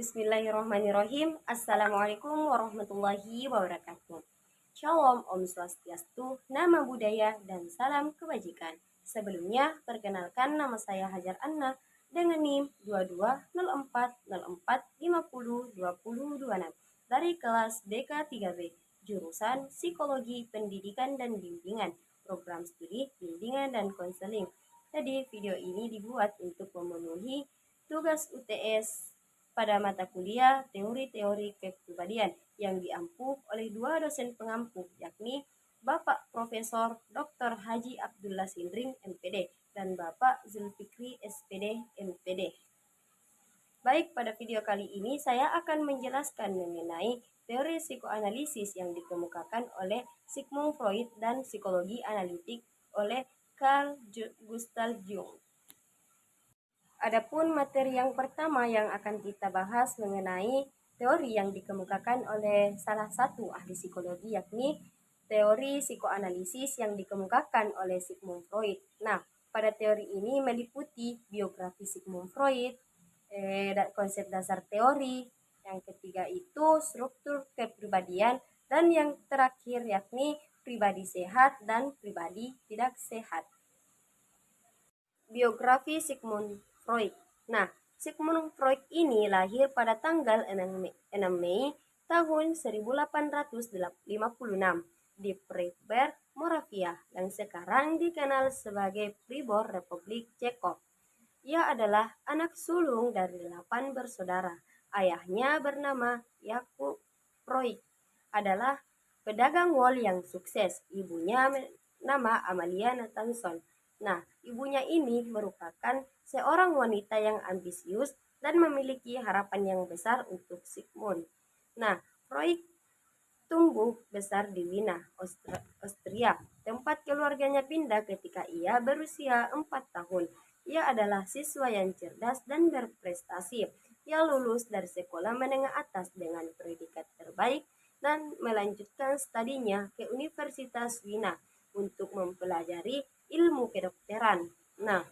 Bismillahirrahmanirrahim. Assalamualaikum warahmatullahi wabarakatuh. Shalom, Om Swastiastu, nama budaya, dan salam kebajikan. Sebelumnya, perkenalkan nama saya Hajar Anna dengan NIM 220404502026 dari kelas BK3B, jurusan Psikologi Pendidikan dan Bimbingan, program studi bimbingan dan konseling. Jadi, video ini dibuat untuk memenuhi tugas UTS pada mata kuliah teori-teori kepribadian yang diampu oleh dua dosen pengampu, yakni Bapak Profesor Dr. Haji Abdullah Sindring, MPD, dan Bapak Zulfikri, SPD, MPD. Baik, pada video kali ini saya akan menjelaskan mengenai teori psikoanalisis yang dikemukakan oleh Sigmund Freud dan psikologi analitik oleh Carl Gustav Jung. Adapun materi yang pertama yang akan kita bahas mengenai teori yang dikemukakan oleh salah satu ahli psikologi, yakni teori psikoanalisis yang dikemukakan oleh Sigmund Freud. Nah, pada teori ini meliputi biografi Sigmund Freud, konsep dasar teori, yang ketiga itu struktur kepribadian, dan yang terakhir yakni pribadi sehat dan pribadi tidak sehat. Biografi Sigmund Freud. Nah, Sigmund Freud ini lahir pada tanggal 6 Mei tahun 1856 di Freiberg, Moravia, yang sekarang dikenal sebagai Pribor, Republik Ceko. Ia adalah anak sulung dari 8 bersaudara. Ayahnya bernama Yakub Freud, adalah pedagang wol yang sukses. Ibunya nama Amalia Nathanson. Nah, ibunya ini merupakan seorang wanita yang ambisius dan memiliki harapan yang besar untuk Sigmund. Nah, Freud tumbuh besar di Wina, Austria, tempat keluarganya pindah ketika ia berusia 4 tahun. Ia adalah siswa yang cerdas dan berprestasi. Ia lulus dari sekolah menengah atas dengan predikat terbaik dan melanjutkan studinya ke Universitas Wina untuk mempelajari ilmu kedokteran. Nah,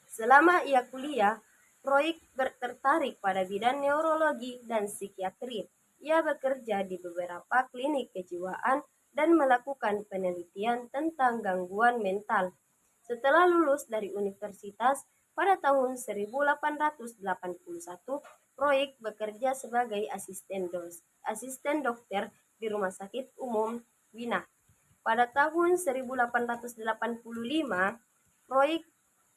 selama ia kuliah, Freud tertarik pada bidang neurologi dan psikiatri. Ia bekerja di beberapa klinik kejiwaan dan melakukan penelitian tentang gangguan mental. Setelah lulus dari universitas pada tahun 1881, Freud bekerja sebagai asisten dokter di Rumah Sakit Umum Wina. Pada tahun 1885, Freud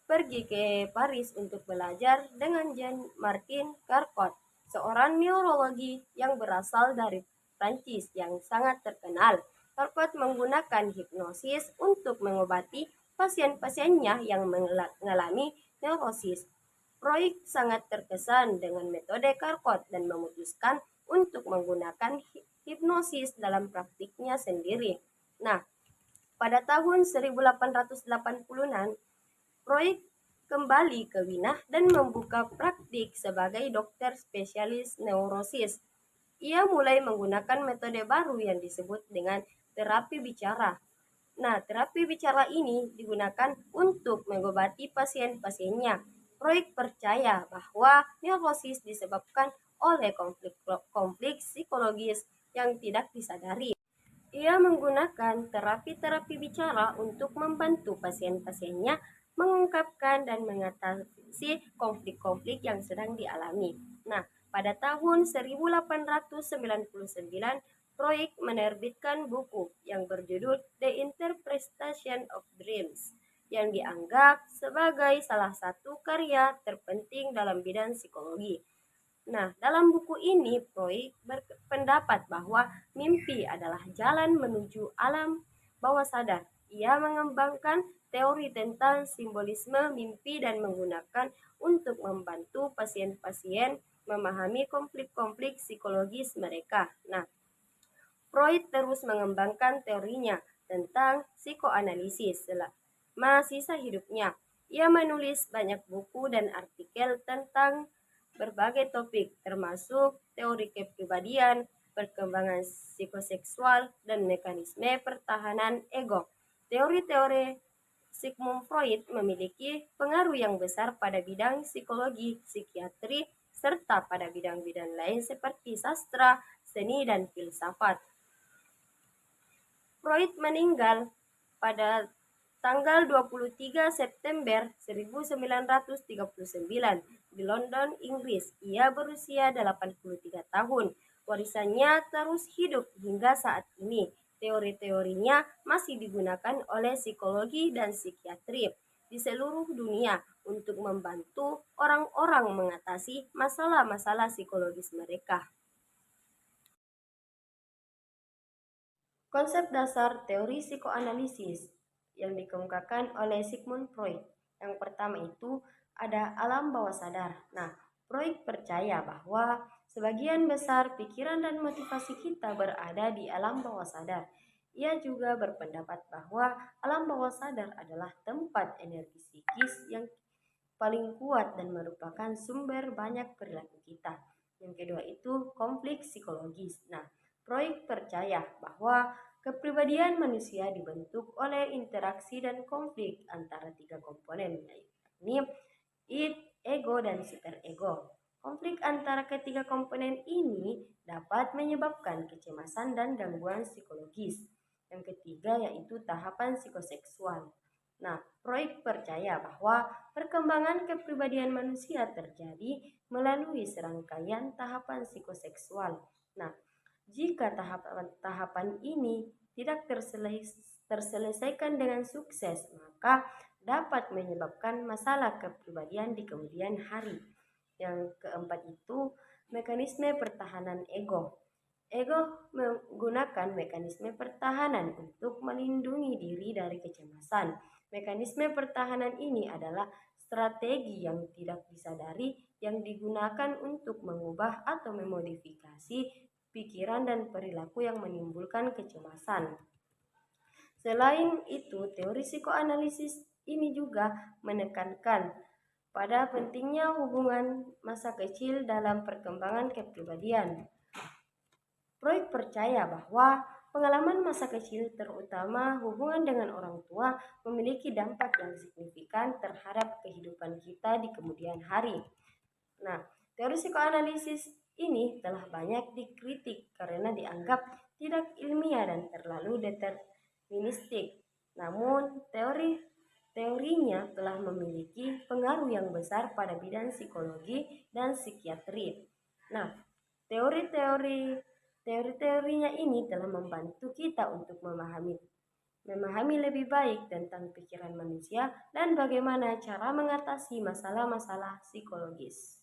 pergi ke Paris untuk belajar dengan Jean-Martin Charcot, seorang neurologi yang berasal dari Prancis yang sangat terkenal. Charcot menggunakan hipnosis untuk mengobati pasien-pasiennya yang mengalami neurosis. Freud sangat terkesan dengan metode Charcot dan memutuskan untuk menggunakan hipnosis dalam praktiknya sendiri. Nah, pada tahun 1886, Freud kembali ke Wina dan membuka praktik sebagai dokter spesialis neurosis. Ia mulai menggunakan metode baru yang disebut dengan terapi bicara. Nah, terapi bicara ini digunakan untuk mengobati pasien-pasiennya. Freud percaya bahwa neurosis disebabkan oleh konflik psikologis yang tidak disadari. Ia menggunakan terapi-terapi bicara untuk membantu pasien-pasiennya mengungkapkan dan mengatasi konflik-konflik yang sedang dialami. Nah, pada tahun 1899, Freud menerbitkan buku yang berjudul The Interpretation of Dreams, yang dianggap sebagai salah satu karya terpenting dalam bidang psikologi. Nah, dalam buku ini Freud berpendapat bahwa mimpi adalah jalan menuju alam bawah sadar. Ia mengembangkan teori tentang simbolisme mimpi dan menggunakan untuk membantu pasien-pasien memahami konflik-konflik psikologis mereka. Nah, Freud terus mengembangkan teorinya tentang psikoanalisis selama sisa hidupnya. Ia menulis banyak buku dan artikel tentang berbagai topik, termasuk teori kepribadian, perkembangan psikoseksual, dan mekanisme pertahanan ego. Teori-teori Sigmund Freud memiliki pengaruh yang besar pada bidang psikologi, psikiatri, serta pada bidang-bidang lain seperti sastra, seni, dan filsafat. Freud meninggal pada tanggal 23 September 1939 di London, Inggris. Ia berusia 83 tahun. Warisannya terus hidup hingga saat ini. Teori-teorinya masih digunakan oleh psikologi dan psikiatri di seluruh dunia untuk membantu orang-orang mengatasi masalah-masalah psikologis mereka. Konsep dasar teori psikoanalisis yang dikemukakan oleh Sigmund Freud. Yang pertama itu ada alam bawah sadar. Nah, Freud percaya bahwa sebagian besar pikiran dan motivasi kita berada di alam bawah sadar. Ia juga berpendapat bahwa alam bawah sadar adalah tempat energi psikis yang paling kuat dan merupakan sumber banyak perilaku kita. Yang kedua itu konflik psikologis. Nah, Freud percaya bahwa kepribadian manusia dibentuk oleh interaksi dan konflik antara tiga komponen, yakni id, ego, dan superego. Konflik antara ketiga komponen ini dapat menyebabkan kecemasan dan gangguan psikologis. Yang ketiga yaitu tahapan psikoseksual. Nah, Freud percaya bahwa perkembangan kepribadian manusia terjadi melalui serangkaian tahapan psikoseksual. Nah, jika tahapan-tahapan ini tidak terselesaikan dengan sukses, maka dapat menyebabkan masalah kepribadian di kemudian hari. Yang keempat itu mekanisme pertahanan ego. Ego menggunakan mekanisme pertahanan untuk melindungi diri dari kecemasan. Mekanisme pertahanan ini adalah strategi yang tidak disadari yang digunakan untuk mengubah atau memodifikasi pikiran dan perilaku yang menimbulkan kecemasan. Selain itu, teori psikoanalisis ini juga menekankan pada pentingnya hubungan masa kecil dalam perkembangan kepribadian. Freud percaya bahwa pengalaman masa kecil, terutama hubungan dengan orang tua, memiliki dampak yang signifikan terhadap kehidupan kita di kemudian hari. Nah, teori psikoanalisis ini telah banyak dikritik karena dianggap tidak ilmiah dan terlalu deterministik. Namun, teorinya telah memiliki pengaruh yang besar pada bidang psikologi dan psikiatri. Nah, teori-teorinya ini telah membantu kita untuk memahami lebih baik tentang pikiran manusia dan bagaimana cara mengatasi masalah-masalah psikologis.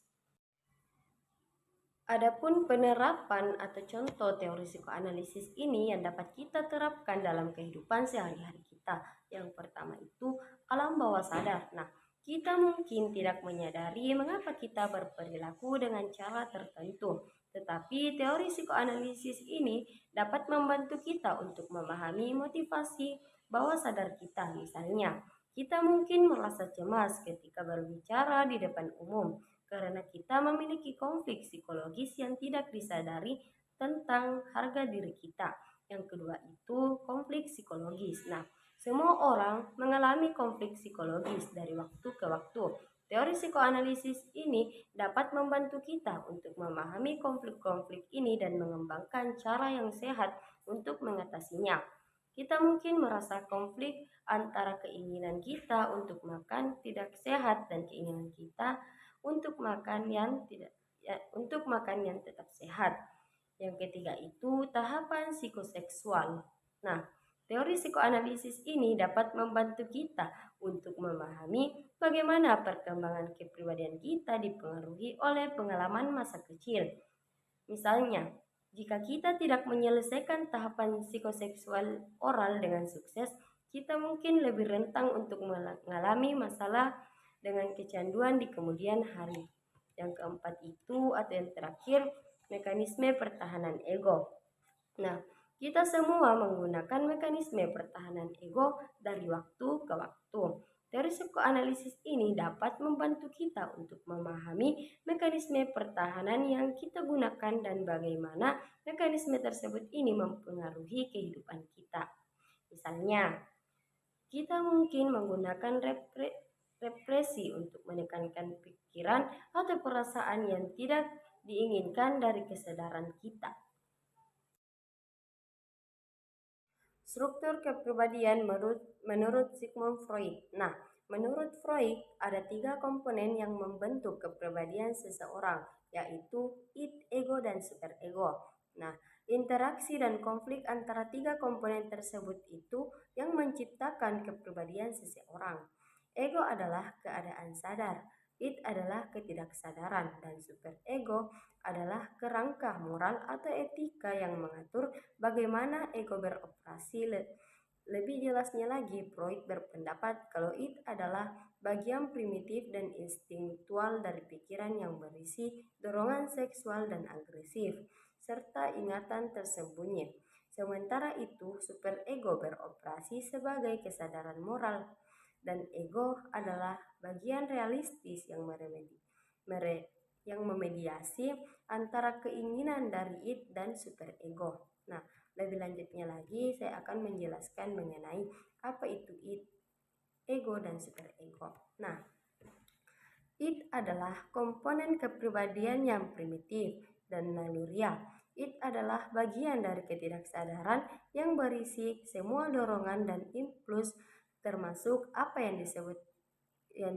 Adapun penerapan atau contoh teori psikoanalisis ini yang dapat kita terapkan dalam kehidupan sehari-hari kita. Yang pertama itu alam bawah sadar. Nah, kita mungkin tidak menyadari mengapa kita berperilaku dengan cara tertentu. Tetapi teori psikoanalisis ini dapat membantu kita untuk memahami motivasi bawah sadar kita. Misalnya, kita mungkin merasa cemas ketika berbicara di depan umum karena kita memiliki konflik psikologis yang tidak disadari tentang harga diri kita. Yang kedua itu konflik psikologis. Nah, semua orang mengalami konflik psikologis dari waktu ke waktu. Teori psikoanalisis ini dapat membantu kita untuk memahami konflik-konflik ini dan mengembangkan cara yang sehat untuk mengatasinya. Kita mungkin merasa konflik antara keinginan kita untuk makan tidak sehat dan keinginan kita untuk makan yang tetap sehat. Yang ketiga itu tahapan psikoseksual. Nah, teori psikoanalisis ini dapat membantu kita untuk memahami bagaimana perkembangan kepribadian kita dipengaruhi oleh pengalaman masa kecil. Misalnya, jika kita tidak menyelesaikan tahapan psikoseksual oral dengan sukses, kita mungkin lebih rentan untuk mengalami masalah dengan kecanduan di kemudian hari. Yang keempat itu atau yang terakhir, mekanisme pertahanan ego. Nah, kita semua menggunakan mekanisme pertahanan ego dari waktu ke waktu. Teori psikoanalisis ini dapat membantu kita untuk memahami mekanisme pertahanan yang kita gunakan dan bagaimana mekanisme tersebut ini mempengaruhi kehidupan kita. Misalnya, kita mungkin menggunakan represi untuk menekankan pikiran atau perasaan yang tidak diinginkan dari kesadaran kita. Struktur kepribadian menurut Sigmund Freud. Nah, menurut Freud ada 3 komponen yang membentuk kepribadian seseorang, yaitu id, ego, dan superego. Nah, interaksi dan konflik antara 3 komponen tersebut itu yang menciptakan kepribadian seseorang. Ego adalah keadaan sadar, id adalah ketidaksadaran, dan superego adalah kerangka moral atau etika yang mengatur bagaimana ego beroperasi. Lebih jelasnya lagi, Freud berpendapat kalau id adalah bagian primitif dan instinktual dari pikiran yang berisi dorongan seksual dan agresif, serta ingatan tersembunyi. Sementara itu, superego beroperasi sebagai kesadaran moral, dan ego adalah bagian realistis yang memediasi antara keinginan dari id dan superego. Nah, lebih lanjutnya lagi saya akan menjelaskan mengenai apa itu id, ego, dan superego. Nah, id adalah komponen kepribadian yang primitif dan naluriah. Id adalah bagian dari ketidaksadaran yang berisi semua dorongan dan impuls, termasuk apa yang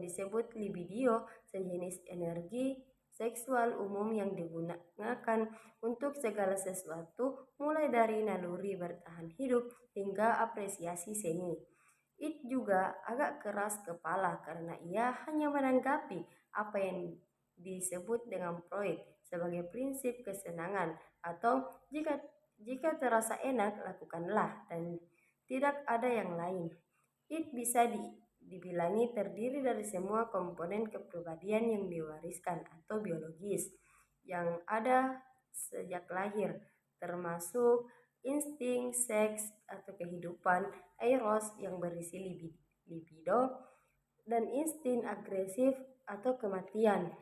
disebut libido, sejenis energi seksual umum yang digunakan untuk segala sesuatu, mulai dari naluri bertahan hidup hingga apresiasi seni. It juga agak keras kepala karena ia hanya menanggapi apa yang disebut dengan Freud sebagai prinsip kesenangan, atau jika terasa enak lakukanlah dan tidak ada yang lain. It bisa dibilangi terdiri dari semua komponen kepribadian yang diwariskan atau biologis yang ada sejak lahir, termasuk insting, seks atau kehidupan, eros yang berisi libido, dan insting agresif atau kematian.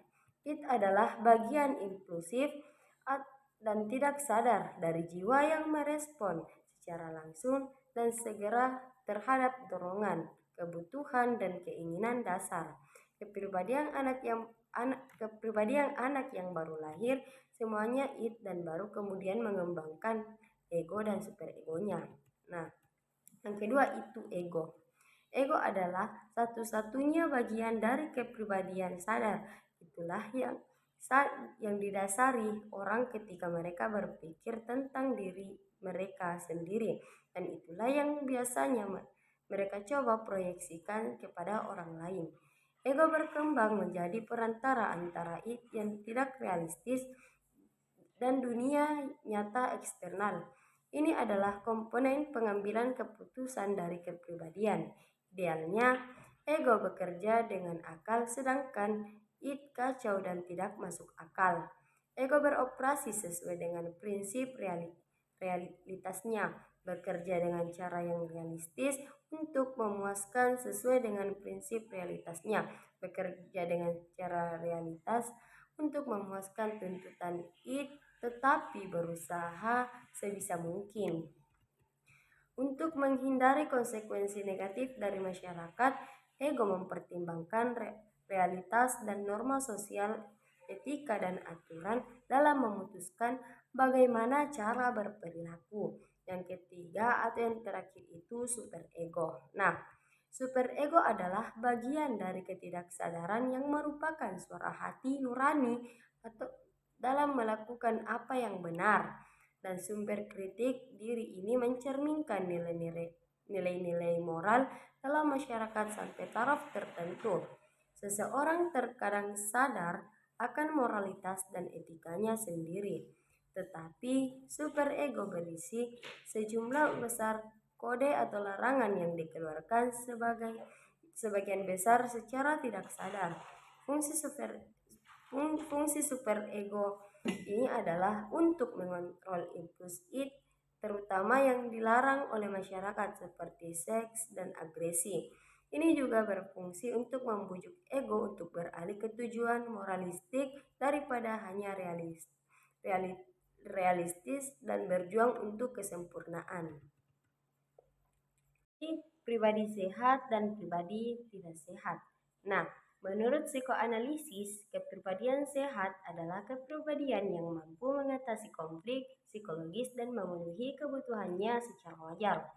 It adalah bagian impulsif dan tidak sadar dari jiwa yang merespon secara langsung dan segera terhadap dorongan, kebutuhan, dan keinginan dasar. Kepribadian anak yang baru lahir semuanya id dan baru kemudian mengembangkan ego dan superegonya. Nah, yang kedua itu ego. Ego adalah satu-satunya bagian dari kepribadian sadar. Itulah yang didasari orang ketika mereka berpikir tentang diri mereka sendiri, dan itulah yang biasanya mereka coba proyeksikan kepada orang lain. Ego berkembang menjadi perantara antara id yang tidak realistis dan dunia nyata eksternal. Ini adalah komponen pengambilan keputusan dari kepribadian. Idealnya, ego bekerja dengan akal sedangkan id kacau dan tidak masuk akal. Ego beroperasi sesuai dengan prinsip realitasnya, bekerja dengan cara yang realistis untuk memuaskan sesuai dengan prinsip realitasnya, bekerja dengan cara realitas untuk memuaskan tuntutan id, tetapi berusaha sebisa mungkin untuk menghindari konsekuensi negatif dari masyarakat. Ego mempertimbangkan realitas dan norma sosial, etika, dan aturan dalam memutuskan bagaimana cara berperilaku. Yang ketiga atau yang terakhir itu superego. Nah, superego adalah bagian dari ketidaksadaran yang merupakan suara hati nurani atau dalam melakukan apa yang benar, dan sumber kritik diri ini mencerminkan nilai-nilai moral dalam masyarakat sampai taraf tertentu. Seseorang terkadang sadar akan moralitas dan etikanya sendiri, tetapi superego berisi sejumlah besar kode atau larangan yang dikeluarkan sebagian besar secara tidak sadar. Fungsi superego ini adalah untuk mengontrol impuls id, terutama yang dilarang oleh masyarakat seperti seks dan agresi. Ini juga berfungsi untuk membujuk ego untuk beralih ke tujuan moralistik daripada hanya realistis dan berjuang untuk kesempurnaan. Pribadi sehat dan pribadi tidak sehat. Nah, menurut psikoanalisis, kepribadian sehat adalah kepribadian yang mampu mengatasi konflik psikologis dan memenuhi kebutuhannya secara wajar.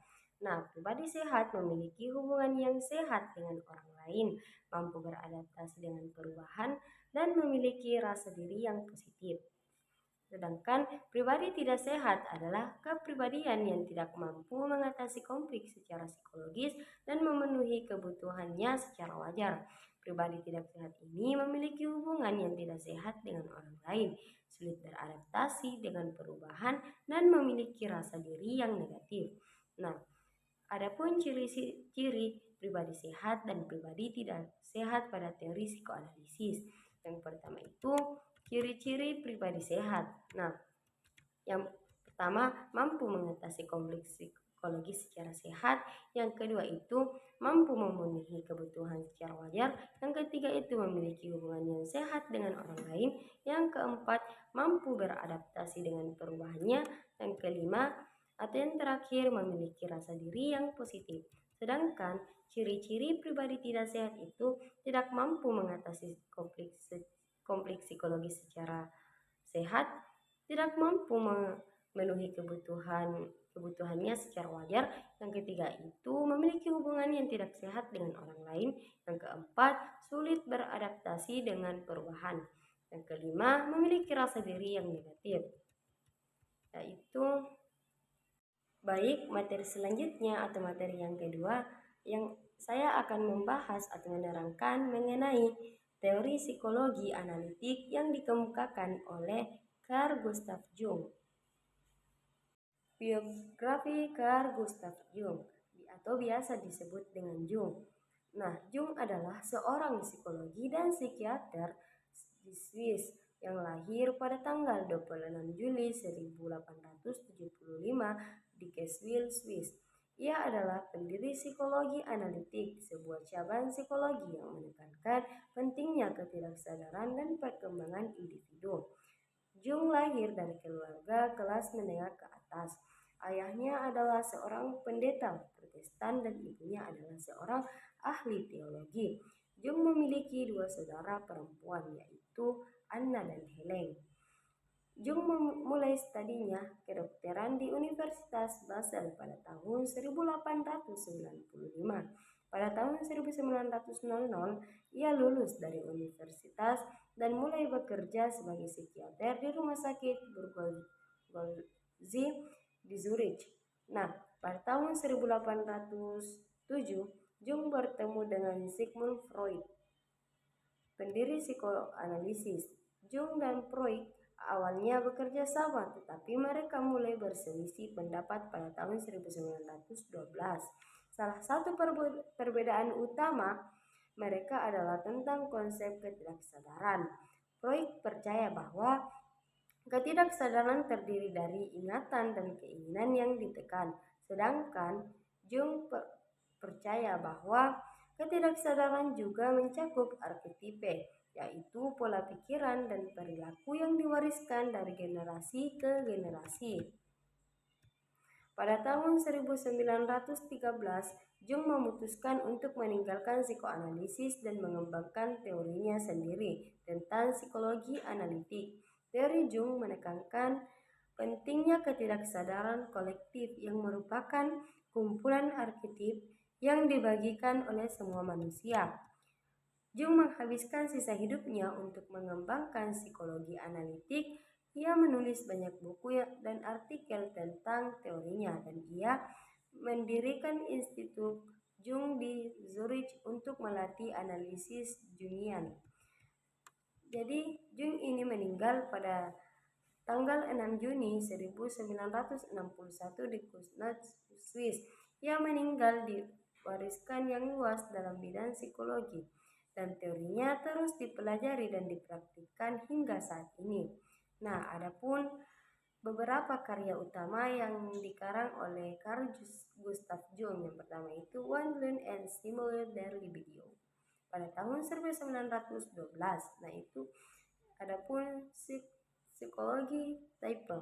Nah, pribadi sehat memiliki hubungan yang sehat dengan orang lain, mampu beradaptasi dengan perubahan, dan memiliki rasa diri yang positif. Sedangkan pribadi tidak sehat adalah kepribadian yang tidak mampu mengatasi konflik secara psikologis dan memenuhi kebutuhannya secara wajar. Pribadi tidak sehat ini memiliki hubungan yang tidak sehat dengan orang lain, sulit beradaptasi dengan perubahan, dan memiliki rasa diri yang negatif. Nah, adapun ciri-ciri pribadi sehat dan pribadi tidak sehat pada teori psikoanalisis. Yang pertama itu ciri-ciri pribadi sehat. Nah, yang pertama mampu mengatasi konflik psikologis secara sehat. Yang kedua itu mampu memenuhi kebutuhan secara wajar. Yang ketiga itu memiliki hubungan yang sehat dengan orang lain. Yang keempat mampu beradaptasi dengan perubahannya. Yang kelima atau yang terakhir memiliki rasa diri yang positif. Sedangkan ciri-ciri pribadi tidak sehat itu tidak mampu mengatasi konflik psikologis secara sehat, tidak mampu memenuhi kebutuhannya secara wajar. Yang ketiga itu memiliki hubungan yang tidak sehat dengan orang lain. Yang keempat, sulit beradaptasi dengan perubahan. Yang kelima, memiliki rasa diri yang negatif. Yaitu baik, materi selanjutnya atau materi yang kedua yang saya akan membahas atau menerangkan mengenai teori psikologi analitik yang dikemukakan oleh Carl Gustav Jung. Biografi Carl Gustav Jung atau biasa disebut dengan Jung. Nah, Jung adalah seorang psikologi dan psikiater di Swiss yang lahir pada tanggal 26 Juli 1875 di Keswil, Swiss. Ia adalah pendiri psikologi analitik, sebuah cabang psikologi yang menekankan pentingnya ketidaksadaran dan perkembangan individu. Jung lahir dari keluarga kelas menengah ke atas. Ayahnya adalah seorang pendeta Protestan dan ibunya adalah seorang ahli teologi. Jung memiliki dua saudara perempuan, yaitu Anna dan Helen. Jung memulai studinya kedokteran di Universitas Basel pada tahun 1895. Pada tahun 1900, ia lulus dari universitas dan mulai bekerja sebagai psikiater di rumah sakit Burgolzi di Zurich. Nah, pada tahun 1807, Jung bertemu dengan Sigmund Freud, pendiri psikoanalisis. Jung dan Freud awalnya bekerja sama, tetapi mereka mulai berselisih pendapat pada tahun 1912. Salah satu perbedaan utama mereka adalah tentang konsep ketidaksadaran. Freud percaya bahwa ketidaksadaran terdiri dari ingatan dan keinginan yang ditekan, sedangkan Jung percaya bahwa ketidaksadaran juga mencakup arketipe, yaitu pola pikiran dan perilaku yang diwariskan dari generasi ke generasi. Pada tahun 1913, Jung memutuskan untuk meninggalkan psikoanalisis dan mengembangkan teorinya sendiri tentang psikologi analitik. Teori Jung menekankan pentingnya ketidaksadaran kolektif yang merupakan kumpulan arketip yang dibagikan oleh semua manusia. Jung menghabiskan sisa hidupnya untuk mengembangkan psikologi analitik. Ia menulis banyak buku dan artikel tentang teorinya, dan ia mendirikan Institut Jung di Zurich untuk melatih analisis Jungian. Jadi Jung ini meninggal pada tanggal 6 Juni 1961 di Kuznets, Swiss. Ia meninggal diwariskan yang luas dalam bidang psikologi, dan teorinya terus dipelajari dan dipraktikkan hingga saat ini. Nah, adapun beberapa karya utama yang dikarang oleh Carl Gustav Jung, yang pertama itu Wandlung and Similar der Libido pada tahun 1912. Nah, itu adapun psikologi type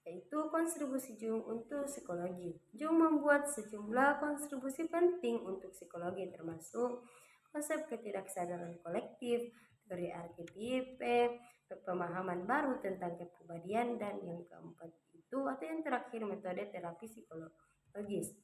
yaitu kontribusi Jung untuk psikologi. Jung membuat sejumlah kontribusi penting untuk psikologi, termasuk konsep ketidaksadaran kolektif, teori arketipe, pemahaman baru tentang kepribadian, dan yang keempat itu atau yang terakhir metode terapi psikologis.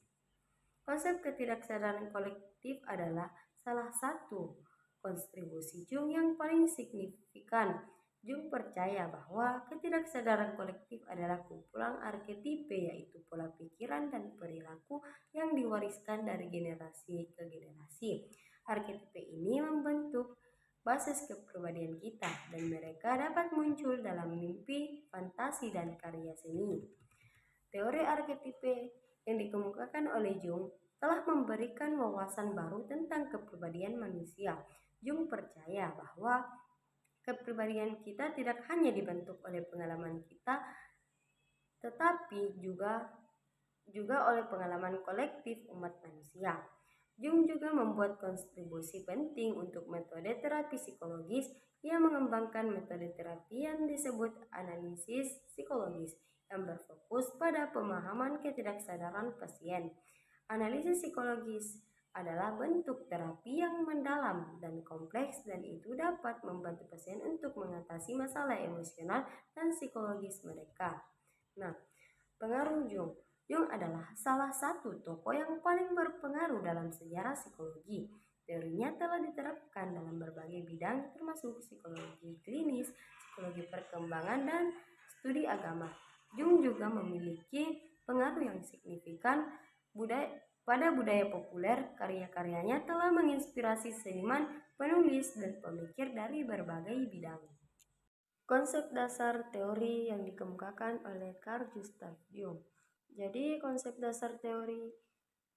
Konsep ketidaksadaran kolektif adalah salah satu kontribusi Jung yang paling signifikan. Jung percaya bahwa ketidaksadaran kolektif adalah kumpulan arketipe, yaitu pola pikiran dan perilaku yang diwariskan dari generasi ke generasi. Arketipe ini membentuk basis kepribadian kita, dan mereka dapat muncul dalam mimpi, fantasi, dan karya seni. Teori arketipe yang dikemukakan oleh Jung telah memberikan wawasan baru tentang kepribadian manusia. Jung percaya bahwa kepribadian kita tidak hanya dibentuk oleh pengalaman kita, tetapi juga oleh pengalaman kolektif umat manusia. Jung juga membuat kontribusi penting untuk metode terapi psikologis. Ia mengembangkan metode terapi yang disebut analisis psikologis, yang berfokus pada pemahaman ketidaksadaran pasien. Analisis psikologis adalah bentuk terapi yang mendalam dan kompleks, dan itu dapat membantu pasien untuk mengatasi masalah emosional dan psikologis mereka. Nah, pengaruh Jung. Jung adalah salah satu tokoh yang paling berpengaruh dalam sejarah psikologi. Teorinya telah diterapkan dalam berbagai bidang termasuk psikologi klinis, psikologi perkembangan, dan studi agama. Jung juga memiliki pengaruh yang signifikan pada budaya populer. Karya-karyanya telah menginspirasi seniman, penulis, dan pemikir dari berbagai bidang. Konsep dasar teori yang dikemukakan oleh Carl Gustav Jung. Jadi konsep dasar teori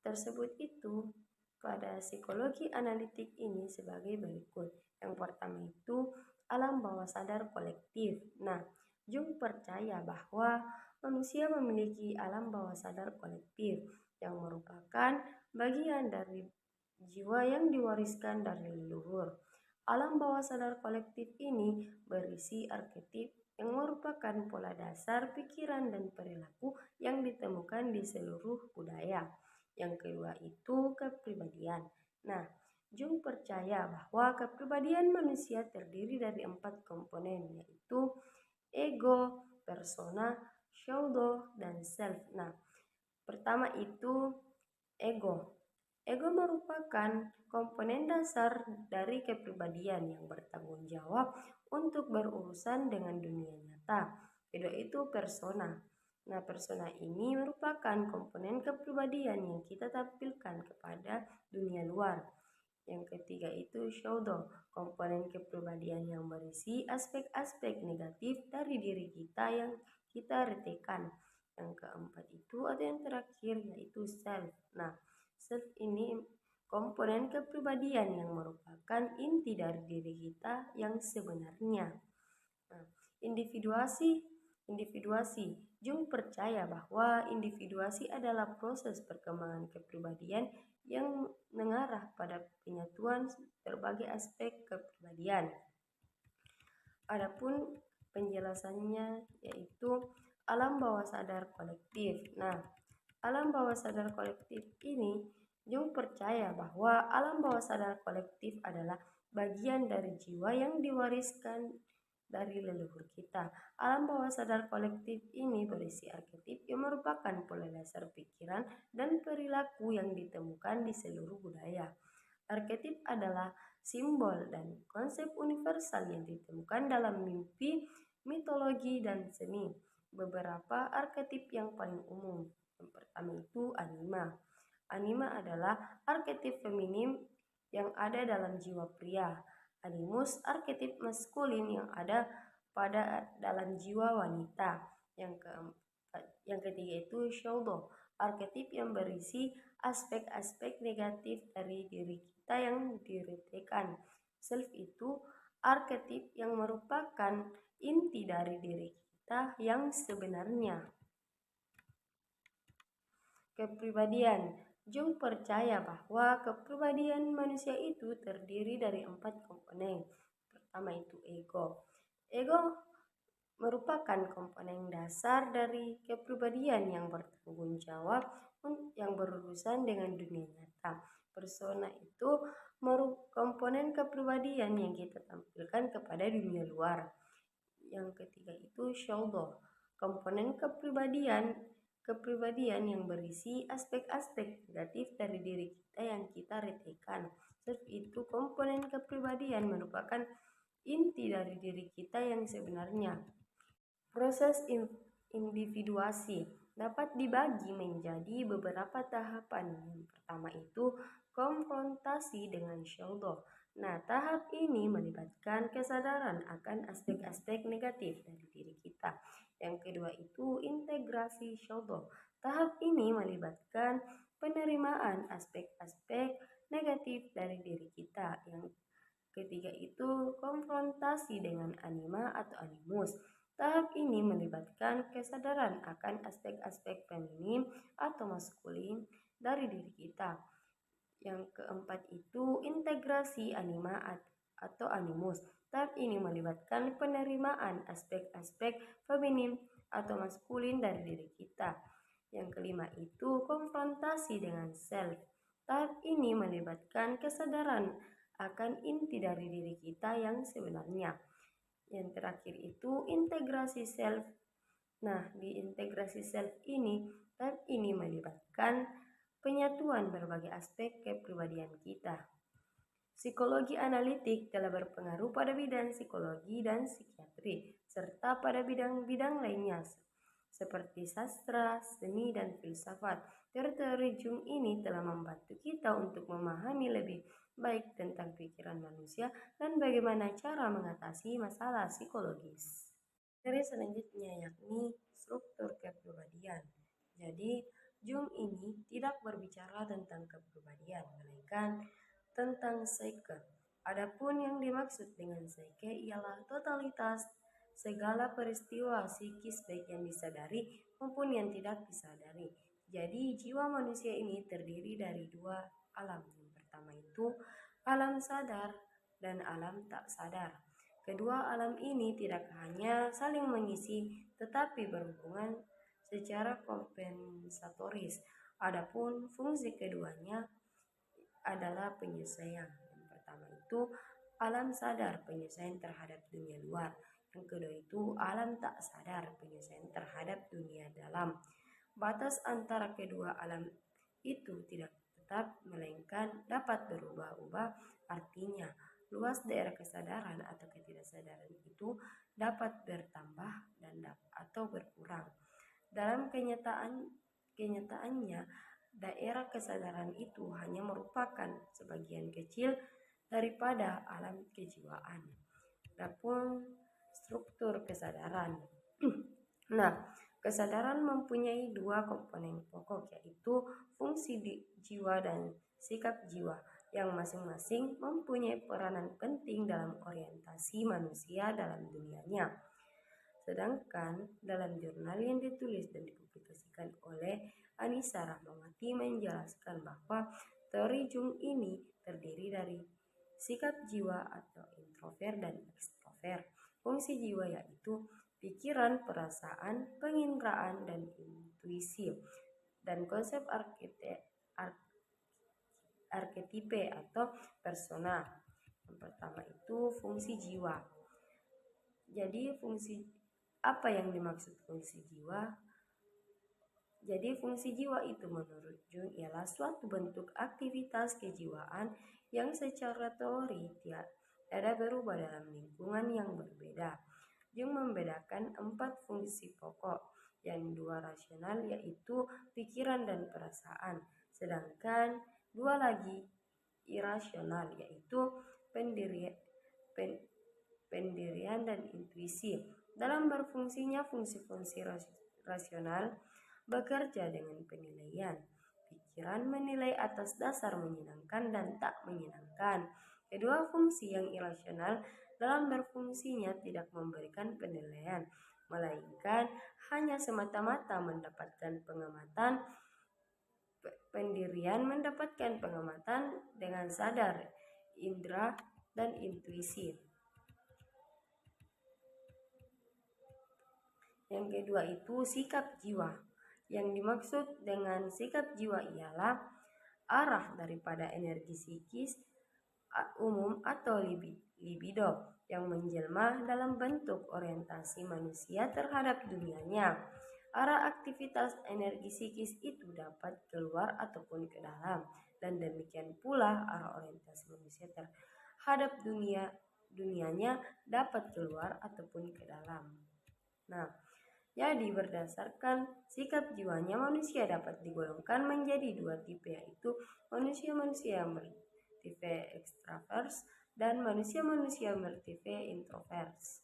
tersebut itu pada psikologi analitik ini sebagai berikut. Yang pertama itu alam bawah sadar kolektif. Nah, Jung percaya bahwa manusia memiliki alam bawah sadar kolektif yang merupakan bagian dari jiwa yang diwariskan dari leluhur. Alam bawah sadar kolektif ini berisi arketip yang merupakan pola dasar pikiran dan perilaku yang ditemukan di seluruh budaya. Yang kedua itu kepribadian. Nah, Jung percaya bahwa kepribadian manusia terdiri dari 4 komponen, yaitu ego, persona, pseudo, dan self. Nah, pertama itu ego. Ego merupakan komponen dasar dari kepribadian yang bertanggung jawab untuk berurusan dengan dunia nyata. Kedua itu persona. Nah, persona ini merupakan komponen kepribadian yang kita tampilkan kepada dunia luar. Yang ketiga itu pseudo, komponen kepribadian yang berisi aspek-aspek negatif dari diri kita yang kita retikan. Yang keempat itu atau yang terakhir yaitu self. Nah, self ini komponen kepribadian yang merupakan inti dari diri kita yang sebenarnya. Nah, individuasi. Jung percaya bahwa individuasi adalah proses perkembangan kepribadian yang mengarah pada penyatuan berbagai aspek kepribadian. Adapun penjelasannya yaitu alam bawah sadar kolektif. Nah, alam bawah sadar kolektif ini Jung percaya bahwa alam bawah sadar kolektif adalah bagian dari jiwa yang diwariskan dari leluhur kita. Alam bawah sadar kolektif ini berisi arketip yang merupakan pola dasar pikiran dan perilaku yang ditemukan di seluruh budaya. Arketip adalah simbol dan konsep universal yang ditemukan dalam mimpi, mitologi, dan seni. Beberapa arketip yang paling umum. Yang pertama itu anima. Anima adalah arketip feminim yang ada dalam jiwa pria. Animus arketip maskulin yang ada pada dalam jiwa wanita. Yang ketiga itu pseudo, arketip yang berisi aspek-aspek negatif dari diri kita yang diretikan. Self itu arketip yang merupakan inti dari diri kita yang sebenarnya. Kepribadian. Jung percaya bahwa kepribadian manusia itu terdiri dari 4 komponen. Pertama itu ego. Ego merupakan komponen dasar dari kepribadian yang bertanggung jawab yang berurusan dengan dunia nyata. Persona itu komponen kepribadian yang kita tampilkan kepada dunia luar. Yang ketiga itu shoulder, komponen kepribadian yang berisi aspek-aspek negatif dari diri kita yang kita retikan. Self itu komponen kepribadian merupakan inti dari diri kita yang sebenarnya. Proses individuasi dapat dibagi menjadi beberapa tahapan. Yang pertama itu konfrontasi dengan shoulder. Nah, tahap ini melibatkan kesadaran akan aspek-aspek negatif dari diri kita. Yang kedua itu integrasi shoulder. Tahap ini melibatkan penerimaan aspek-aspek negatif dari diri kita. Yang ketiga itu konfrontasi dengan anima atau animus. Tahap ini melibatkan kesadaran akan aspek-aspek feminim atau maskulin dari diri kita. Yang keempat itu integrasi anima atau animus. Tahap ini melibatkan penerimaan aspek-aspek feminim atau maskulin dari diri kita. Yang kelima itu konfrontasi dengan self. Tahap ini melibatkan kesadaran akan inti dari diri kita yang sebenarnya. Yang terakhir itu integrasi self. Nah, di integrasi self ini, tahap ini melibatkan penyatuan berbagai aspek kepribadian kita. Psikologi analitik telah berpengaruh pada bidang psikologi dan psikiatri, serta pada bidang-bidang lainnya, seperti sastra, seni, dan filsafat. Teori Jung ini telah membantu kita untuk memahami lebih baik tentang pikiran manusia dan bagaimana cara mengatasi masalah psikologis. Materi selanjutnya yakni struktur kepribadian. Jadi, Jung ini tidak berbicara tentang kepribadian, melainkan tentang psyche. Adapun yang dimaksud dengan psyche ialah totalitas segala peristiwa psikis baik yang disadari maupun yang tidak disadari. Jadi, jiwa manusia ini terdiri dari dua alam. Yang pertama itu alam sadar dan alam tak sadar. Kedua alam ini tidak hanya saling mengisi, tetapi berhubungan secara kompensatoris. Adapun fungsi keduanya adalah penyesuaian. Yang pertama itu alam sadar, penyesuaian terhadap dunia luar. Yang kedua itu alam tak sadar, penyesuaian terhadap dunia dalam. Batas antara kedua alam itu tidak tetap, melainkan dapat berubah-ubah. Artinya, luas daerah kesadaran atau ketidaksadaran itu dapat bertambah dan atau berkurang. Dalam kenyataannya, daerah kesadaran itu hanya merupakan sebagian kecil daripada alam kejiwaan. Adapun struktur kesadaran. Nah, kesadaran mempunyai dua komponen pokok, yaitu fungsi jiwa dan sikap jiwa, yang masing-masing mempunyai peranan penting dalam orientasi manusia dalam dunianya. Sedangkan dalam jurnal yang ditulis dan dipublikasikan oleh Anissa Rahmawati menjelaskan bahwa teori Jung ini terdiri dari sikap jiwa atau introvert dan ekstrovert. Fungsi jiwa yaitu pikiran, perasaan, penginderaan, dan intuisi. Dan konsep arketipe atau persona. Yang pertama itu fungsi jiwa. Jadi apa yang dimaksud fungsi jiwa? Jadi fungsi jiwa itu menurut Jung ialah suatu bentuk aktivitas kejiwaan yang secara teori tidak berubah dalam lingkungan yang berbeda. Jung membedakan 4 fungsi pokok, yang 2 rasional yaitu pikiran dan perasaan, sedangkan 2 lagi irasional yaitu pendirian dan intuisi. Dalam berfungsinya, fungsi-fungsi rasional bekerja dengan penilaian. Pikiran menilai atas dasar menyenangkan dan tak menyenangkan. Kedua fungsi yang irasional dalam berfungsinya tidak memberikan penilaian, melainkan hanya semata-mata mendapatkan pengamatan. Pendirian mendapatkan pengamatan dengan sadar, indera, dan intuisi. Yang kedua itu sikap jiwa. Yang dimaksud dengan sikap jiwa ialah arah daripada energi psikis umum atau libido yang menjelma dalam bentuk orientasi manusia terhadap dunianya. Arah aktivitas energi psikis itu dapat keluar ataupun ke dalam, dan demikian pula arah orientasi manusia terhadap dunianya dapat keluar ataupun ke dalam. Nah, jadi berdasarkan sikap jiwanya manusia dapat digolongkan menjadi dua tipe, yaitu manusia-manusia yang bertipe ekstravers dan manusia-manusia yang bertipe introvers.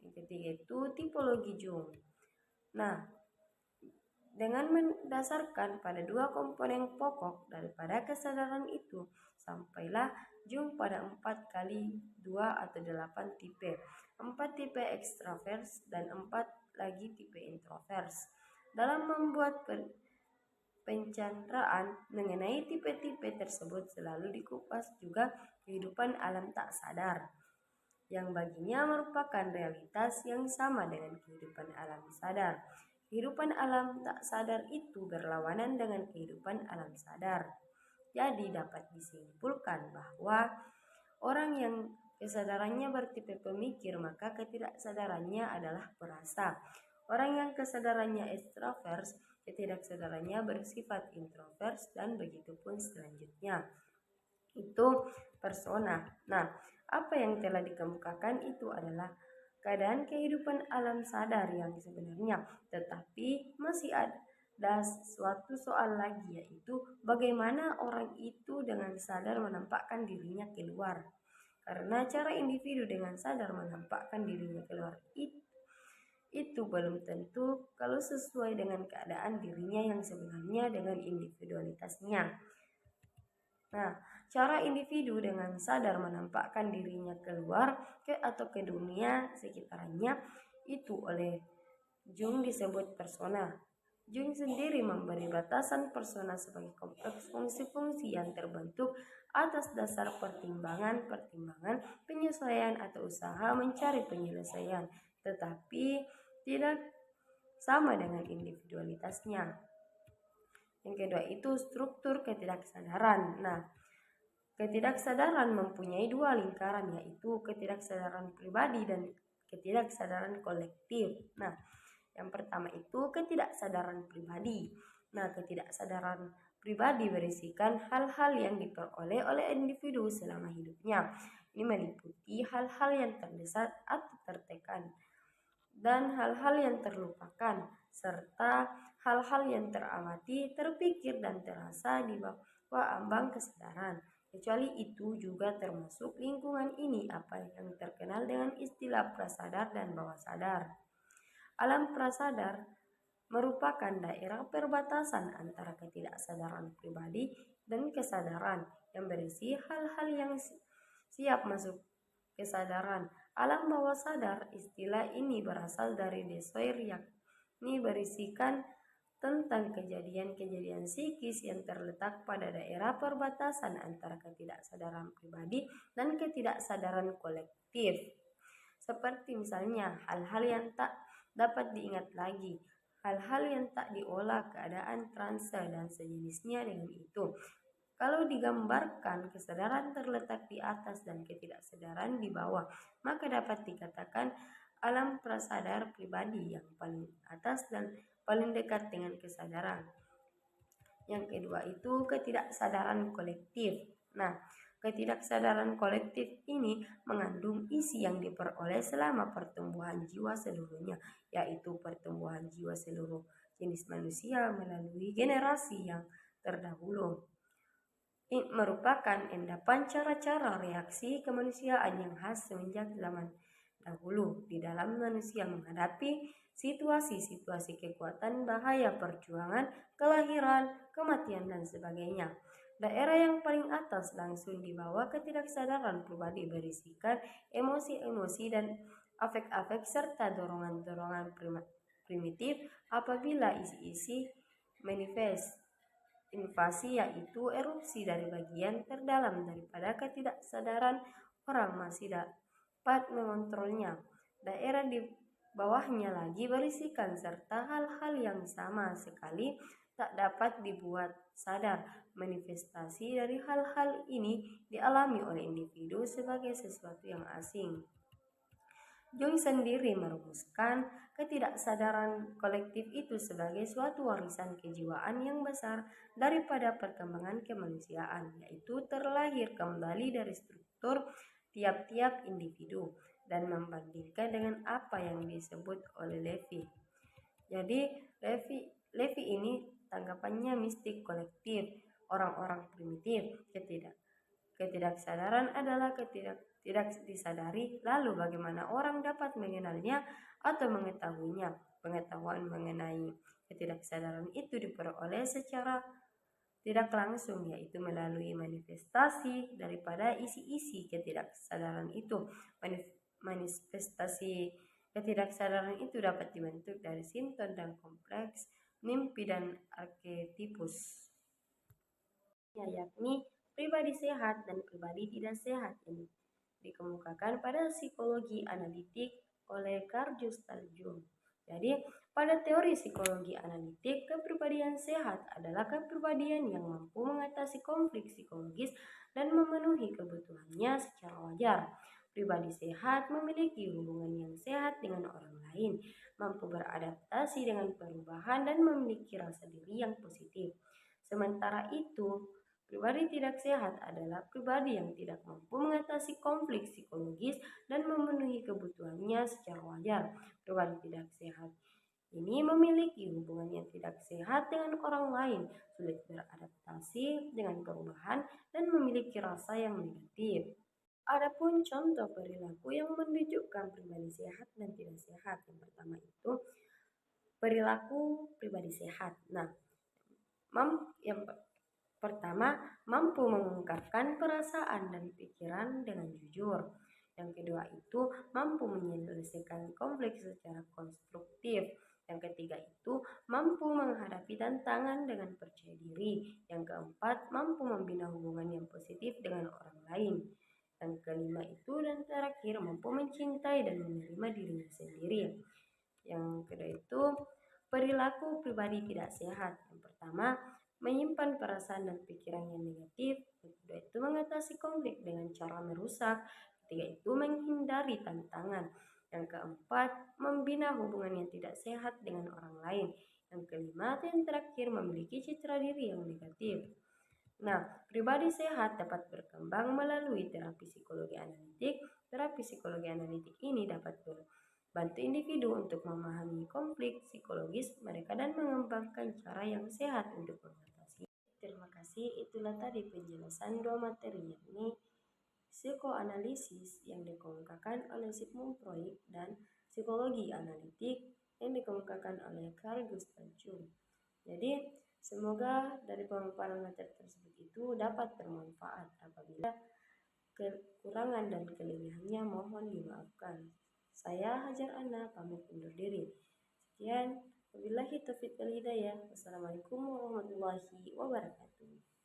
Yang ketiga itu tipologi Jung. Nah, dengan mendasarkan pada dua komponen pokok daripada kesadaran itu, sampailah Jung pada 4 kali 2 atau 8 tipe. 4 tipe ekstrovers dan 4 lagi tipe introvers. Dalam membuat pencandaraan mengenai tipe-tipe tersebut selalu dikupas juga kehidupan alam tak sadar, yang baginya merupakan realitas yang sama dengan kehidupan alam sadar. Kehidupan alam tak sadar itu berlawanan dengan kehidupan alam sadar. Jadi dapat disimpulkan bahwa orang yang kesadarannya bertipe pemikir, maka ketidaksadarannya adalah perasa. Orang yang kesadarannya extrovert, ketidaksadarannya bersifat introvert, dan begitu pun selanjutnya. Itu persona. Nah, apa yang telah dikemukakan itu adalah keadaan kehidupan alam sadar yang sebenarnya, tetapi masih ada suatu soal lagi, yaitu bagaimana orang itu dengan sadar menampakkan dirinya keluar. Karena cara individu dengan sadar menampakkan dirinya keluar itu belum tentu kalau sesuai dengan keadaan dirinya yang sebenarnya dengan individualitasnya. Nah, cara individu dengan sadar menampakkan dirinya keluar atau ke dunia sekitarnya itu oleh Jung disebut persona. Jung sendiri memberi batasan persona sebagai kompleks fungsi-fungsi yang terbentuk atas dasar pertimbangan-pertimbangan penyesuaian atau usaha mencari penyelesaian, tetapi tidak sama dengan individualitasnya. Yang kedua itu struktur ketidaksadaran. Nah, ketidaksadaran mempunyai dua lingkaran, yaitu ketidaksadaran pribadi dan ketidaksadaran kolektif. Nah, yang pertama itu ketidaksadaran pribadi. Nah, ketidaksadaran pribadi berisikan hal-hal yang diperoleh oleh individu selama hidupnya. Ini meliputi hal-hal yang terdesak atau tertekan, dan hal-hal yang terlupakan, serta hal-hal yang teramati, terpikir, dan terasa di bawah ambang kesadaran. Kecuali itu juga termasuk lingkungan ini apa yang terkenal dengan istilah prasadar dan bawah sadar. Alam prasadar merupakan daerah perbatasan antara ketidaksadaran pribadi dan kesadaran yang berisi hal-hal yang siap masuk kesadaran. Alam bawah sadar, istilah ini berasal dari Desire, yakni berisikan tentang kejadian-kejadian psikis yang terletak pada daerah perbatasan antara ketidaksadaran pribadi dan ketidaksadaran kolektif. Seperti misalnya hal-hal yang tak dapat diingat lagi, hal-hal yang tak diolah, keadaan transe, dan sejenisnya dengan itu. Kalau digambarkan kesadaran terletak di atas dan ketidaksadaran di bawah, maka dapat dikatakan alam prasadar pribadi yang paling atas dan paling dekat dengan kesadaran. Yang kedua itu ketidaksadaran kolektif. Nah, ketidaksadaran kolektif ini mengandung isi yang diperoleh selama pertumbuhan jiwa seluruhnya, yaitu pertumbuhan jiwa seluruh jenis manusia melalui generasi yang terdahulu. Ini merupakan endapan cara-cara reaksi kemanusiaan yang khas semenjak zaman dahulu di dalam manusia menghadapi situasi-situasi kekuatan, bahaya, perjuangan, kelahiran, kematian, dan sebagainya. Daerah yang paling atas langsung di bawah ketidaksadaran pribadi berisikan emosi-emosi dan afek-afek serta dorongan-dorongan primitif apabila isi-isi manifest invasi, yaitu erupsi dari bagian terdalam daripada ketidaksadaran orang masih dapat mengontrolnya. Daerah di bawahnya lagi berisikan serta hal-hal yang sama sekali tak dapat dibuat sadar. Manifestasi dari hal-hal ini dialami oleh individu sebagai sesuatu yang asing. Jung sendiri merumuskan ketidaksadaran kolektif itu sebagai suatu warisan kejiwaan yang besar daripada perkembangan kemanusiaan, yaitu terlahir kembali dari struktur tiap-tiap individu dan membandingkan dengan apa yang disebut oleh Levi. Jadi Levi ini tanggapannya mistik kolektif, orang-orang primitif, ketidaksadaran adalah tidak disadari, lalu bagaimana orang dapat mengenalnya atau mengetahuinya. Pengetahuan mengenai ketidaksadaran itu diperoleh secara tidak langsung, yaitu melalui manifestasi daripada isi-isi ketidaksadaran itu. Manifestasi ketidaksadaran itu dapat dibentuk dari sinton dan kompleks, mimpi dan arketipus, yakni pribadi sehat dan pribadi tidak sehat ini dikemukakan pada psikologi analitik oleh Carl Gustav Jung. Jadi, pada teori psikologi analitik, kepribadian sehat adalah kepribadian yang mampu mengatasi konflik psikologis dan memenuhi kebutuhannya secara wajar. Pribadi sehat memiliki hubungan yang sehat dengan orang lain, mampu beradaptasi dengan perubahan dan memiliki rasa diri yang positif. Sementara itu, pribadi tidak sehat adalah pribadi yang tidak mampu mengatasi konflik psikologis dan memenuhi kebutuhannya secara wajar. Pribadi tidak sehat ini memiliki hubungan yang tidak sehat dengan orang lain, sulit beradaptasi dengan perubahan, dan memiliki rasa yang negatif. Adapun contoh perilaku yang menunjukkan pribadi sehat dan tidak sehat. Yang pertama itu perilaku pribadi sehat. Nah, yang pertama, mampu mengungkapkan perasaan dan pikiran dengan jujur. Yang kedua itu mampu menyelesaikan konflik secara konstruktif. Yang ketiga itu mampu menghadapi tantangan dengan percaya diri. Yang keempat, mampu membina hubungan yang positif dengan orang lain. Yang kelima itu dan terakhir mampu mencintai dan menerima dirinya sendiri. Yang kedua itu perilaku pribadi tidak sehat. Yang pertama, menyimpan perasaan dan pikiran yang negatif. Yang kedua itu mengatasi konflik dengan cara merusak. Ketiga itu menghindari tantangan. Yang keempat, membina hubungan yang tidak sehat dengan orang lain. Yang kelima dan terakhir memiliki citra diri yang negatif. Nah, pribadi sehat dapat berkembang melalui terapi psikologi analitik. Terapi psikologi analitik ini dapat bantu individu untuk memahami konflik psikologis mereka dan mengembangkan cara yang sehat untuk mengatasi. Terima kasih, itulah tadi penjelasan dua materi, yakni psikoanalisis yang dikemukakan oleh Sigmund Freud dan psikologi analitik yang dikemukakan oleh Carl Gustav Jung. Jadi, semoga dari pemaparan materi tersebut itu dapat bermanfaat. Apabila kekurangan dan kelebihannya mohon dimaafkan. Saya Hajar Ana pamit undur diri. Sekian, wabillahi taufiq wal hidayah. Wassalamualaikum warahmatullahi wabarakatuh.